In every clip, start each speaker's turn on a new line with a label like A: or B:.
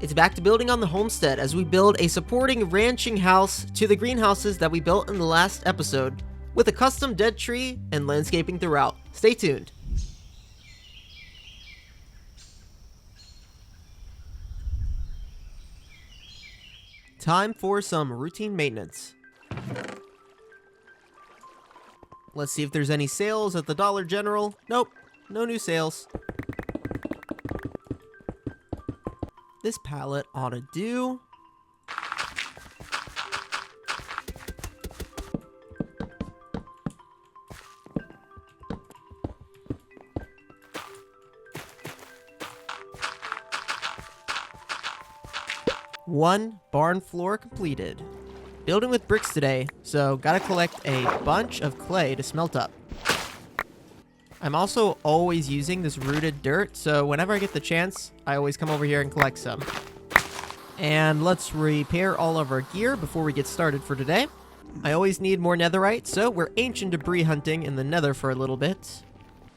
A: It's back to building on the homestead as we build a supporting ranching house to the greenhouses that we built in the last episode, with a custom dead tree and landscaping throughout. Stay tuned. Time for some routine maintenance. Let's see if there's any sales at the Dollar General. Nope, no new sales. This pallet ought to do. One barn floor completed. Building with bricks today, so gotta collect a bunch of clay to smelt up. I'm also always using this rooted dirt, so whenever I get the chance, I always come over here and collect some. And let's repair all of our gear before we get started for today. I always need more netherite, so we're ancient debris hunting in the nether for a little bit.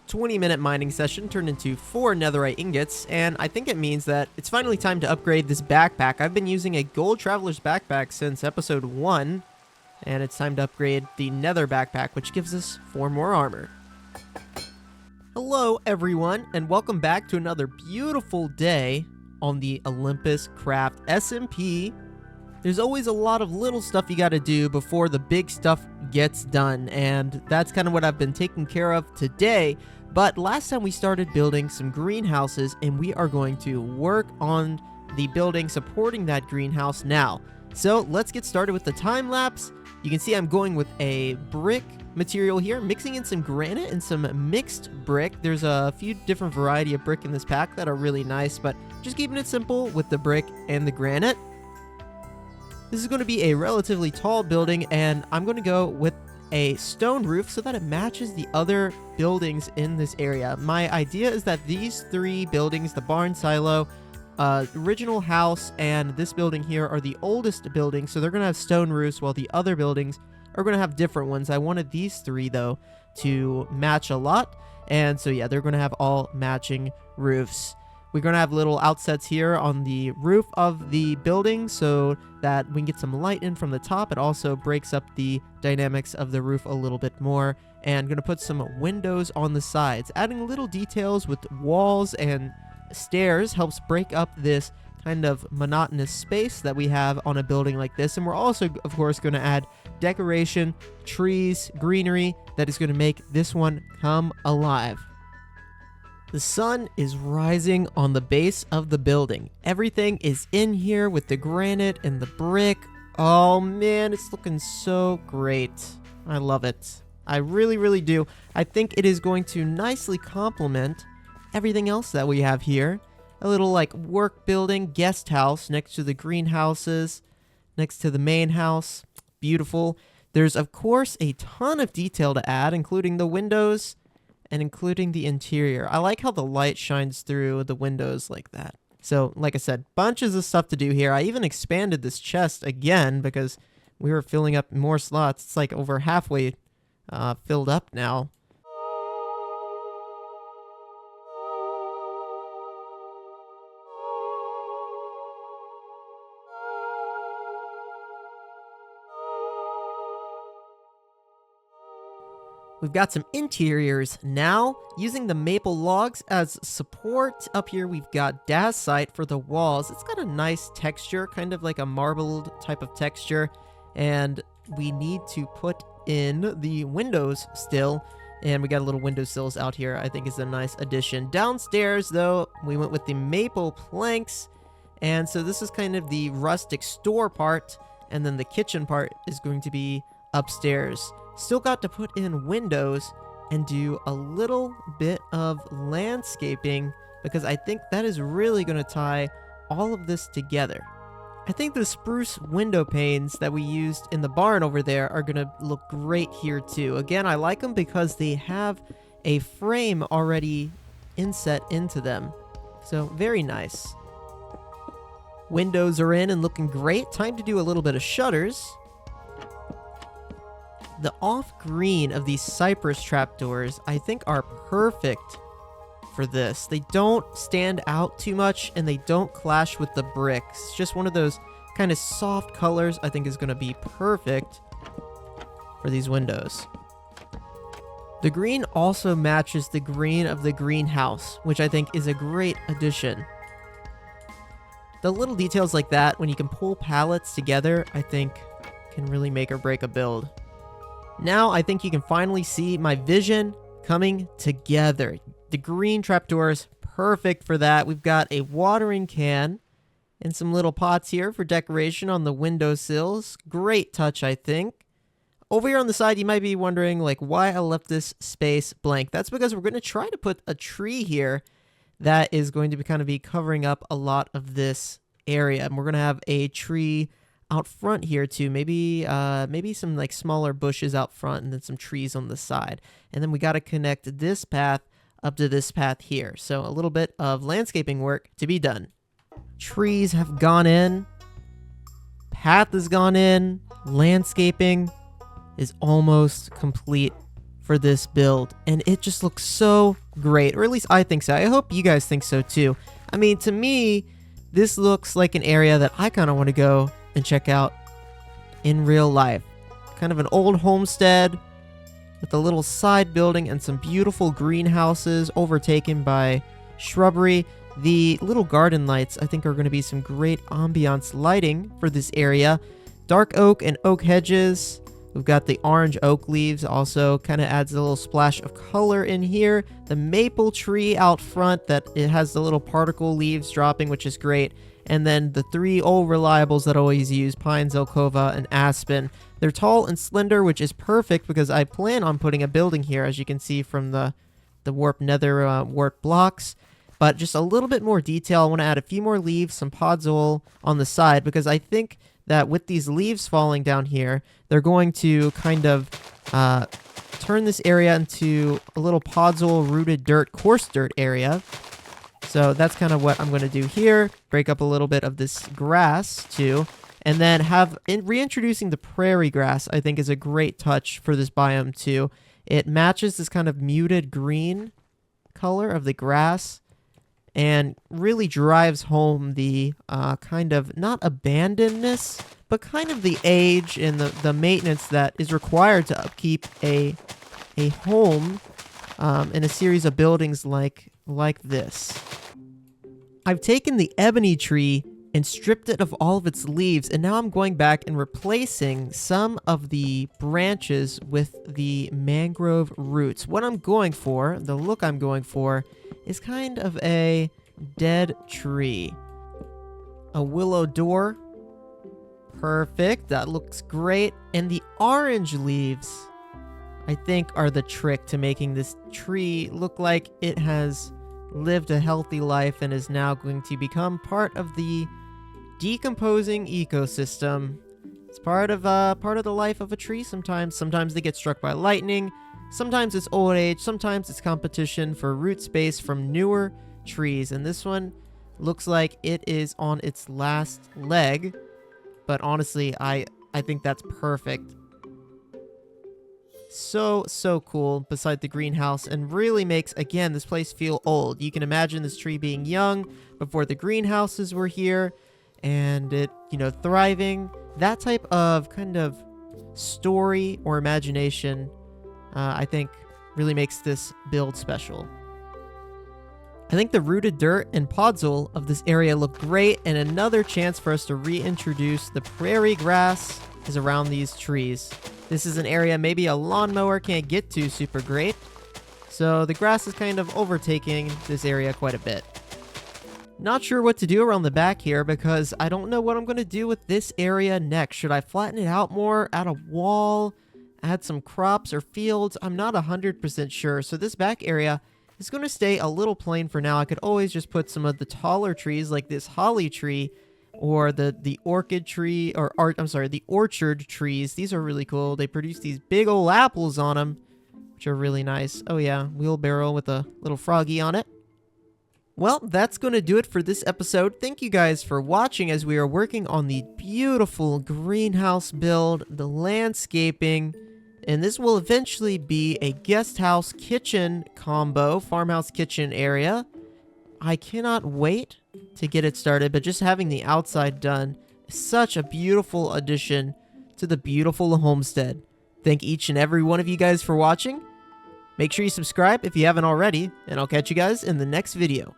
A: 20-minute mining session turned into 4 netherite ingots, and I think it means that it's finally time to upgrade this backpack. I've been using a gold traveler's backpack since episode 1, and it's time to upgrade the nether backpack, which gives us 4 more armor. Hello everyone, and welcome back to another beautiful day on the Olympus Craft SMP. There's always a lot of little stuff you gotta do before the big stuff gets done, and that's kind of what I've been taking care of today. But last time we started building some greenhouses, and we are going to work on the building supporting that greenhouse now. So let's get started with the time lapse. You can see I'm going with a brick material here, mixing in some granite and some mixed brick. There's a few different variety of brick in this pack that are really nice, but just keeping it simple with the brick and the granite. This is going to be a relatively tall building, and I'm going to go with a stone roof so that it matches the other buildings in this area. My idea is that these 3 buildings, the barn silo, original house, and this building here are the oldest buildings, so they're going to have stone roofs while the other buildings are going to have different ones. I wanted these 3 though to match a lot, and so yeah, they're going to have all matching roofs. We're going to have little outsets here on the roof of the building so that we can get some light in from the top. It also breaks up the dynamics of the roof a little bit more. And going to put some windows on the sides. Adding little details with walls and stairs helps break up this kind of monotonous space that we have on a building like this. And we're also, of course, going to add decoration, trees, greenery that is going to make this one come alive. The sun is rising on the base of the building. Everything is in here with the granite and the brick. Oh man, it's looking so great. I love it. I really, really do. I think it is going to nicely complement everything else that we have here. A little like work building, guest house next to the greenhouses, next to the main house. Beautiful. There's of course a ton of detail to add, including the windows and including the interior. I like how the light shines through the windows like that. So, like I said, bunches of stuff to do here. I even expanded this chest again because we were filling up more slots. It's like over halfway filled up now. We've got some interiors now, using the maple logs as support. Up here we've got dacite for the walls. It's got a nice texture, kind of like a marbled type of texture. And we need to put in the windows still. And we got a little windowsills out here, I think is a nice addition. Downstairs though, we went with the maple planks. And so this is kind of the rustic store part. And then the kitchen part is going to be upstairs. Still got to put in windows and do a little bit of landscaping because I think that is really going to tie all of this together. I think the spruce window panes that we used in the barn over there are going to look great here too. Again, I like them because they have a frame already inset into them. So very nice. Windows are in and looking great. Time to do a little bit of shutters. The off-green of these cypress trapdoors, I think, are perfect for this. They don't stand out too much and they don't clash with the bricks. It's just one of those kind of soft colors I think is going to be perfect for these windows. The green also matches the green of the greenhouse, which I think is a great addition. The little details like that, when you can pull palettes together, I think can really make or break a build. Now I think you can finally see my vision coming together. The green trapdoors, perfect for that. We've got a watering can and some little pots here for decoration on the windowsills. Great touch, I think. Over here on the side, you might be wondering like why I left this space blank. That's because we're going to try to put a tree here that is going to be kind of be covering up a lot of this area. And we're going to have a tree out front here too. Maybe some like smaller bushes out front and then some trees on the side. And then we got to connect this path up to this path here. So a little bit of landscaping work to be done. Trees have gone in. Path has gone in. Landscaping is almost complete for this build. And it just looks so great. Or at least I think so. I hope you guys think so too. I mean, to me, this looks like an area that I kind of want to go and check out in real life. Kind of an old homestead with a little side building and some beautiful greenhouses overtaken by shrubbery. The little garden lights I think are going to be some great ambiance lighting for this area. Dark oak and oak hedges. We've got the orange oak leaves also kind of adds a little splash of color in here. The maple tree out front that it has the little particle leaves dropping, which is great. And then the three old reliables that I always use, pine, zelkova, and aspen. They're tall and slender, which is perfect because I plan on putting a building here, as you can see from the warp nether warp blocks. But just a little bit more detail. I want to add a few more leaves, some podzol on the side, because I think that with these leaves falling down here, they're going to kind of turn this area into a little podzol rooted dirt, coarse dirt area. So that's kind of what I'm going to do here. Break up a little bit of this grass too. And then reintroducing the prairie grass, I think is a great touch for this biome too. It matches this kind of muted green color of the grass and really drives home the kind of not abandonedness, but kind of the age and the maintenance that is required to upkeep a home in a series of buildings like this. I've taken the ebony tree and stripped it of all of its leaves, and now I'm going back and replacing some of the branches with the mangrove roots. What I'm going for, the look I'm going for, is kind of a dead tree. A willow door. Perfect. That looks great. And the orange leaves, I think, are the trick to making this tree look like it has lived a healthy life and is now going to become part of the decomposing ecosystem. It's part of the life of a tree sometimes. Sometimes they get struck by lightning. Sometimes it's old age. Sometimes it's competition for root space from newer trees. And this one looks like it is on its last leg. But honestly, I think that's perfect. So cool beside the greenhouse, and really makes, again, this place feel old. You can imagine this tree being young before the greenhouses were here, and it, thriving. That type of kind of story or imagination, I think, really makes this build special. I think the rooted dirt and podzol of this area look great, and another chance for us to reintroduce the prairie grass is around these trees. This is an area maybe a lawnmower can't get to super great, so the grass is kind of overtaking this area quite a bit. Not sure what to do around the back here because I don't know what I'm going to do with this area next. Should I flatten it out more, add a wall, add some crops or fields? I'm not 100% sure, so this back area is going to stay a little plain for now. I could always just put some of the taller trees like this holly tree or the orchid tree, the orchard trees. These are really cool. They produce these big old apples on them, which are really nice. Oh yeah, wheelbarrow with a little froggy on it. Well, that's going to do it for this episode. Thank you guys for watching as we are working on the beautiful greenhouse build, the landscaping, And this will eventually be a guest house kitchen combo, farmhouse kitchen area. I cannot wait to get it started, but just having the outside done is such a beautiful addition to the beautiful homestead. Thank each and every one of you guys for watching. Make sure you subscribe if you haven't already, and I'll catch you guys in the next video.